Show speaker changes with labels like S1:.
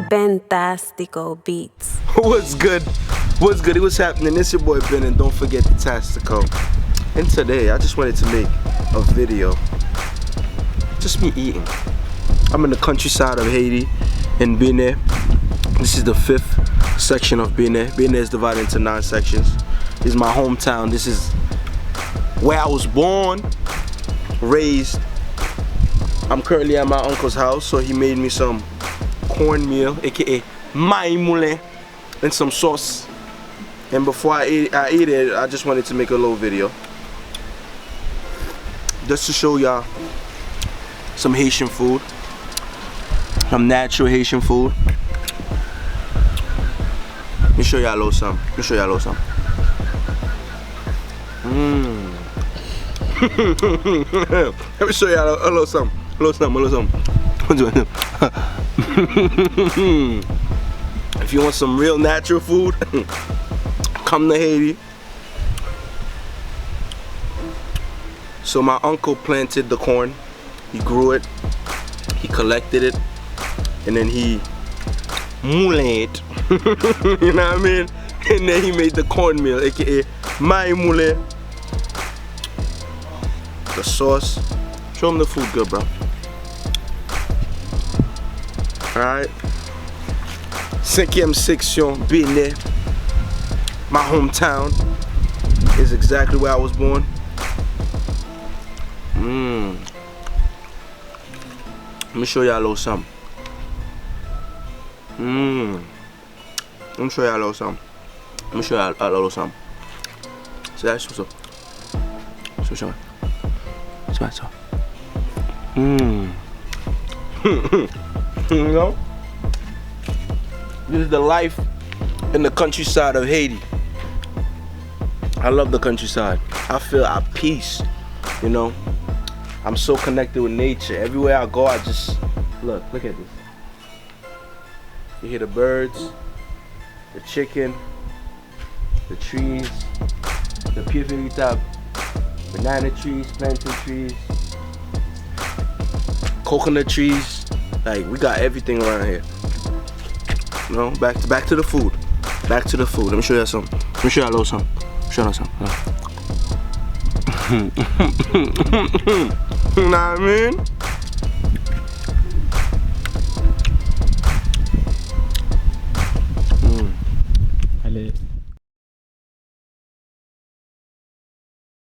S1: Bentastico beats.
S2: What's good? What's good? What's happening? It's your boy Ben, and don't forget Bentastico. And today, I just wanted to make a video. Just me eating. I'm in the countryside of Haiti, in Bainet. This is the 5th section of Bainet. Bainet is divided into 9 sections. This is my hometown. This is where I was born, raised. I'm currently at my uncle's house, so he made me some cornmeal, aka Mayi Moulen, and some sauce. And before I eat it, I just wanted to make a little video just to show y'all some Haitian food, some natural Haitian food. Let me show y'all a little something. Let me show y'all a little something. Let me show y'all a little something. A little something. If you want some real natural food, come to Haiti. So my uncle planted the corn. He grew it. He collected it, and then he moulin it. You know what I mean? And then he made the cornmeal, aka Mayi Moulen. The sauce. Show him the food good, bro. Alright. 5th section, Bainet. My hometown is exactly where I was born. Let me show y'all a little something. Let me show y'all a little something. Let me show y'all a little something. So that's what's up. Show. You know? This is the life in the countryside of Haiti. I love the countryside. I feel at peace, you know? I'm so connected with nature. Everywhere I go, I just, look at this. You hear the birds, the chicken, the trees, the pied banana trees, plantain trees, coconut trees. Like, we got everything around here. You know, back to the food. Back to the food. Let me show you something. Let me show you a little something. Show you something. You know what I mean?